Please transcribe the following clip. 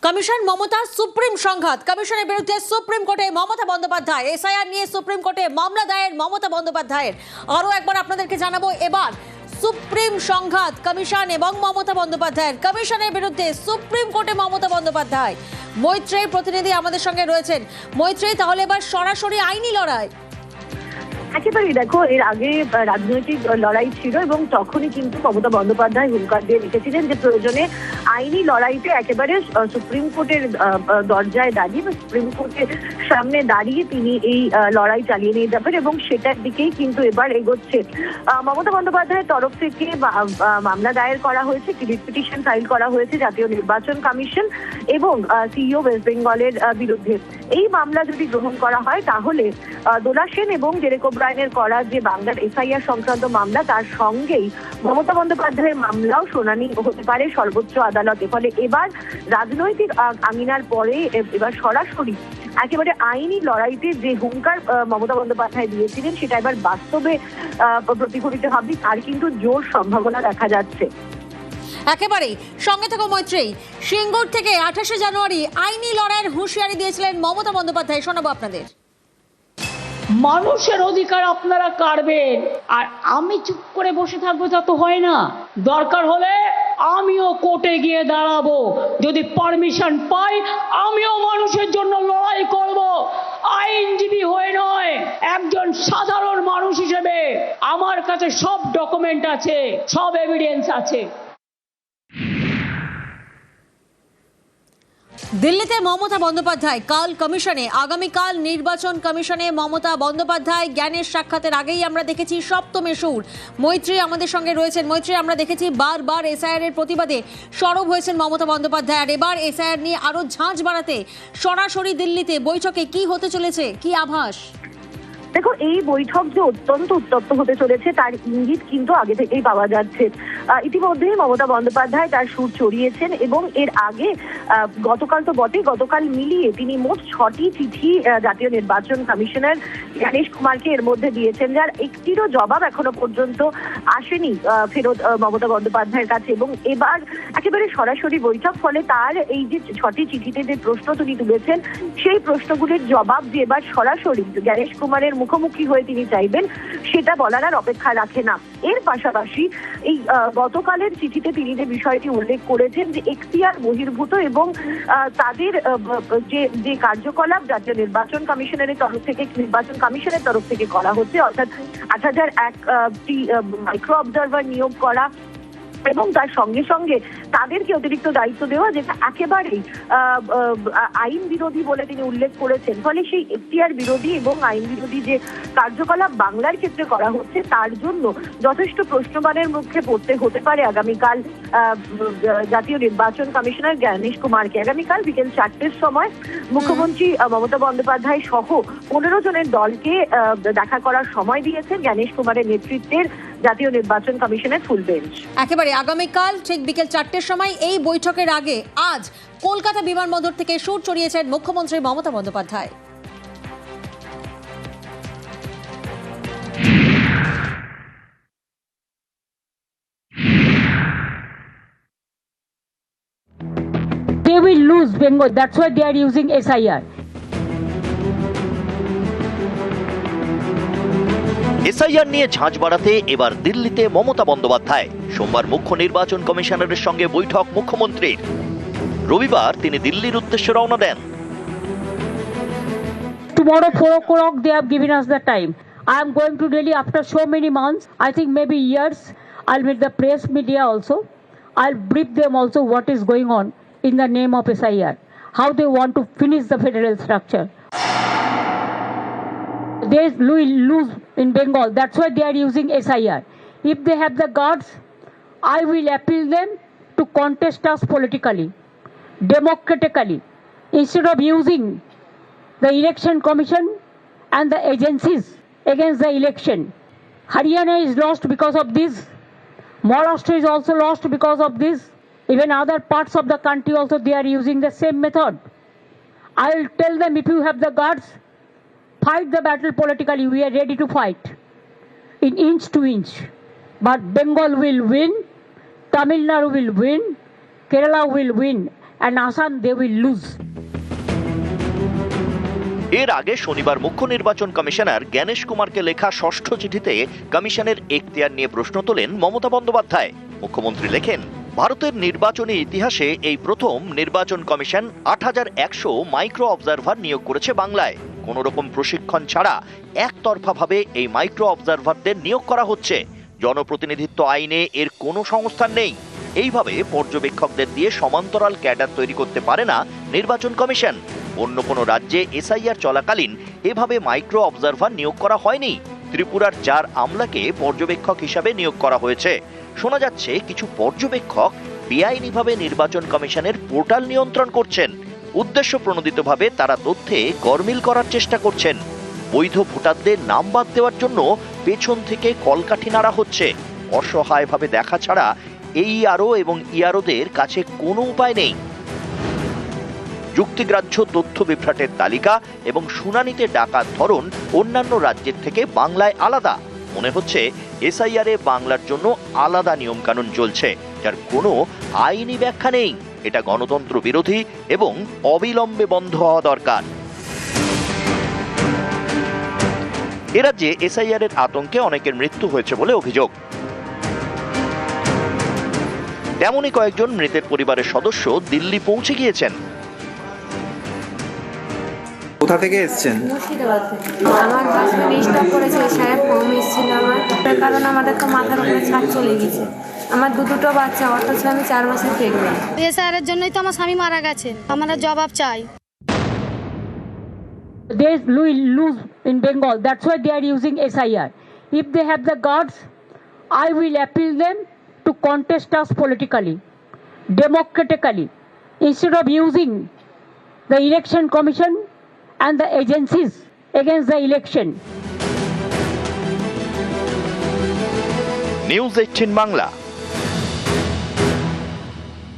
Commission Mamata supreme সংঘাত, কমিশনের বিরুদ্ধে সুপ্রিম কোর্টে মমতা বন্দ্যোপাধ্যায়, এসআইআর নিয়ে সুপ্রিম কোর্টে মামলা দায়ের মমতা বন্দ্যোপাধ্যায়ের। আরও একবার আপনাদেরকে জানাবো, এবার সুপ্রিম সংঘাত কমিশন এবং মমতা বন্দ্যোপাধ্যায়ের। কমিশনের বিরুদ্ধে সুপ্রিম কোর্টে মমতা বন্দ্যোপাধ্যায়। মৈত্রেয়ী প্রতিনিধি আমাদের সঙ্গে রয়েছেন। মৈত্রেয়ী, তাহলে এবার সরাসরি আইনি লড়াই? একেবারেই দেখো, এর আগে রাজনৈতিক লড়াই ছিল এবং তখনই কিন্তু মমতা বন্দ্যোপাধ্যায় হুঙ্কার দিয়ে রেখেছিলেন যে প্রয়োজনে আইনি লড়াইতে একেবারে সুপ্রিম কোর্টের দরজায় দাঁড়িয়ে বা সুপ্রিম কোর্টের সামনে দাঁড়িয়ে তিনি এই লড়াই চালিয়ে নিয়ে যাবেন এবং সেটার দিকেই কিন্তু এবার এগোচ্ছে। মমতা বন্দ্যোপাধ্যায়ের তরফ থেকে মামলা দায়ের করা হয়েছে, রিট পিটিশন ফাইল করা হয়েছে জাতীয় নির্বাচন কমিশন এবং সিইও ওয়েস্ট বেঙ্গলের বিরুদ্ধে। এই মামলা যদি গ্রহণ করা হয় তাহলে দোলা সেন এবং ডেরেক ওব্রায়েনের করা যে বাংলার এসআইআর সংক্রান্ত মামলা, তার সঙ্গেই মমতা বন্দ্যোপাধ্যায়ের মামলাও শুনানি হতে পারে সর্বোচ্চ আদালতে। ফলে এবার রাজনৈতিক আঙিনার পরে এবার সরাসরি একেবারে আইনি লড়াইতে যে হুঙ্কার মমতা বন্দ্যোপাধ্যায় দিয়েছিলেন সেটা এবার বাস্তবে প্রতিফলিত হবে, তার কিন্তু জোর সম্ভাবনা দেখা যাচ্ছে। একেবারেই সঙ্গে থাকো মৈত্রেয়ী। সিঙ্গুর থেকে 28শে জানুয়ারি আইনি লড়াইয়ের হুঁশিয়ারি দিয়েছিলেন মমতা বন্দ্যোপাধ্যায়, শোনাবো আপনাদের। মানুষের অধিকার আপনারা কাড়বেন আর আমি চুপ করে বসে থাকবো, তা তো হয় না। দরকার হলে আমিও কোর্টে গিয়ে দাঁড়াবো, যদি পারমিশন পাই আমিও মানুষের জন্য লড়াই করব। আইনজীবী হয়ে নয়, একজন সাধারণ মানুষ হিসেবে আমার কাছে সব ডকুমেন্ট আছে, সব এভিডেন্স আছে। দিল্লিতে মমতা বন্দ্যোপাধ্যায় কাল কমিশনে, আগামীকাল নির্বাচন কমিশনে মমতা বন্দ্যোপাধ্যায় জ্ঞানের সাক্ষাতের আগেই আমরা দেখেছি সপ্তমে সুর। মৈত্রী আমাদের সঙ্গে রয়েছেন। মৈত্রী, আমরা দেখেছি বারবার এসআইআর এর প্রতিবাদে সরব হয়েছেন মমতা বন্দ্যোপাধ্যায়, আর এবার এসআইআর নিয়ে আরো ঝাঁঝ বাড়াতে সরাসরি দিল্লিতে বৈঠকে কি হতে চলেছে, কি আভাস? দেখো, এই বৈঠক যে অত্যন্ত উত্তপ্ত হতে চলেছে তার ইঙ্গিত কিন্তু আগে থেকেই পাওয়া যাচ্ছে। ইতিমধ্যেই মমতা বন্দ্যোপাধ্যায় তার সুর চড়িয়েছেন এবং এর আগে গতকাল তো বটে, গতকাল মিলিয়ে তিনি মোট 6টি চিঠি জাতীয় নির্বাচন কমিশনার জ্ঞানেশ কুমারকে এর মধ্যে দিয়েছেন, যার একটিরও জবাব এখনো পর্যন্ত আসেনি ফেরত মমতা বন্দ্যোপাধ্যায়ের কাছে। এবং এবার একেবারে সরাসরি বৈঠক, ফলে তার এই যে 6টি চিঠিতে যে প্রশ্ন তিনি তুলেছেন সেই প্রশ্নগুলির জবাব যে এবার সরাসরি জ্ঞানেশ কুমারের মুখোমুখি হয়ে তিনি চাইবেন, সেটা বলার আর অপেক্ষা রাখে না। এর পাশাপাশি এই গতকালের চিঠিতে তিনি যে বিষয়টি উল্লেখ করেছেন যে এখতিয়ার বহির্ভূত এবং তাদের যে কার্যকলাপ জাতীয় নির্বাচন কমিশনের তরফ থেকে করা হচ্ছে, অর্থাৎ 8001টি মাইক্রো অবজারভার নিয়োগ করা এবং তার সঙ্গে সঙ্গে তাদেরকে অতিরিক্ত দায়িত্ব দেওয়া, যেটা একেবারেই আইন বিরোধী বলে তিনি উল্লেখ করেছেন। ফলে সেই এখতিয়ার বিরোধী এবং আইন বিরোধী যে কার্যকলাপ বাংলার ক্ষেত্রে করা হচ্ছে তার জন্য যথেষ্ট প্রশ্নবানের মুখে পড়তে হতে পারে আগামীকাল জাতীয় নির্বাচন কমিশনার জ্ঞানেশ কুমারকে। আগামীকাল বিকেল 4টের সময় মুখ্যমন্ত্রী মমতা বন্দ্যোপাধ্যায় সহ 15 জনের দলকে দেখা করার সময় দিয়েছেন জ্ঞানেশ কুমারের নেতৃত্বের জাতীয় নির্বাচন কমিশনের ফুল বেঞ্চ। একেবারে আগামীকাল ঠিক বিকেল 4টের সময় এই বৈঠকের আগে আজ কলকাতা বিমানবন্দর থেকে সুর চড়িয়েছেন মুখ্যমন্ত্রী Mamata Bandyopadhyay. They will lose Bengal, that's why they are using SIR. SIR নিয়ে ঝাঁঝ বাড়াতে এবার দিল্লিতে মমতা বন্দ্যোপাধ্যায়। সোমবার মুখ্য নির্বাচন কমিশনারের সঙ্গে বৈঠক মুখ্যমন্ত্রীর। রবিবার তিনি দিল্লির উদ্দেশ্যে রওনা দেন। Tomorrow 4 o'clock they have given us the time. I am going to Delhi after so many months, I think maybe years. I'll meet the press media also. I'll brief them also what is going on in the name of SIR, how they want to finish the federal structure. They will lose in Bengal, that's why they are using SIR. If they have the guards, I will appeal them to contest us politically, democratically, instead of using the election commission and the agencies against the election. Haryana is lost because of this. Maharashtra is also lost because of this. Even other parts of the country also they are using the same method. I will tell them, if you have the guards, fight the battle politically. We are ready to fight in inch to inch. But Bengal will win, Tamil Nadu will win, Kerala will win, and Assam they will lose. এর আগে শনিবার মুখ্য নির্বাচন commissioner Gyanesh কুমারকে লেখা ষষ্ঠ চিঠিতে কমিশনের এখতিয়ার নিয়ে প্রশ্ন তোলেন মমতা বন্দ্যোপাধ্যায়। মুখ্যমন্ত্রী লেখেন, ভারতের নির্বাচনী ইতিহাসে এই প্রথম নির্বাচন কমিশন ৮১০০ মাইক্রো অবজারভার নিয়োগ করেছে বাংলায়। কোন রকম প্রশিক্ষণ ছাড়া একতরফাভাবে এই মাইক্রো অবজারভারদের নিয়োগ করা হচ্ছে। জনপ্রতিনিধিত্ব আইনে এর কোনো সংস্থান নেই। এইভাবে পর্যবেক্ষকদের দিয়ে সমান্তরাল ক্যাডার তৈরি করতে পারে না নির্বাচন কমিশন। অন্য কোনো রাজ্যে এসআইআর চলাকালীন এভাবে মাইক্রো অবজারভার নিয়োগ করা হয়নি। ত্রিপুরার ৪ আমলাকে পর্যবেক্ষক হিসাবে নিয়োগ করা হয়েছে। শোনা যাচ্ছে কিছু পর্যবেক্ষক বেআইনিভাবে নির্বাচন কমিশনের পোর্টাল নিয়ন্ত্রণ করছেন। উদ্দেশ্য প্রণোদিতভাবে তারা তথ্যে গরমিল করার চেষ্টা করছেন। বৈধ ভোটারদের নাম বাদ দেওয়ার জন্য পেছন থেকে কলকাঠি নাড়া হচ্ছে। অসহায়ভাবে দেখা ছাড়া এই ইআরও এবং ইআরওদের কাছে কোনো উপায় নেই। যুক্তিগ্রাহ্য তথ্য বিভ্রাটের তালিকা এবং শুনানিতে ডাকার ধরন অন্যান্য রাজ্যের থেকে বাংলায় আলাদা। মনে হচ্ছে এসআইআরে বাংলার জন্য আলাদা নিয়মকানুন চলছে, যার কোনো আইনি ব্যাখ্যা নেই। এটা গণতন্ত্র বিরোধী এবং অবিলম্বে বন্ধ হওয়া দরকার। এ রাজ্যে এসআইআর এর আতঙ্কে অনেকের মৃত্যু হয়েছে বলে অভিযোগ। তেমনই কয়েকজন মৃতের পরিবারের সদস্য দিল্লি পৌঁছে গিয়েছেন। কোথা থেকে এসেছেন? মুর্শিদাবাদ থেকে। আমার হাজব্যান্ড স্টক করেছে, সাহেব কম এসেছিল আমার, তার কারণ আমাদের তো মাথার উপরে ছাদ চলে গেছে। আমার দুটো বাচ্চা, অথচ আমি 4 মাসের প্রেগনেন্ট। এসআইআরের জন্যই তো আমার স্বামী মারা গেছে। আমরা জবাব চাই। They will lose in Bengal. That's why they are using SIR. If they have the guts, I will appeal them to contest us politically, democratically, instead of using the election commission and the agencies against the election. News 18 Bangla.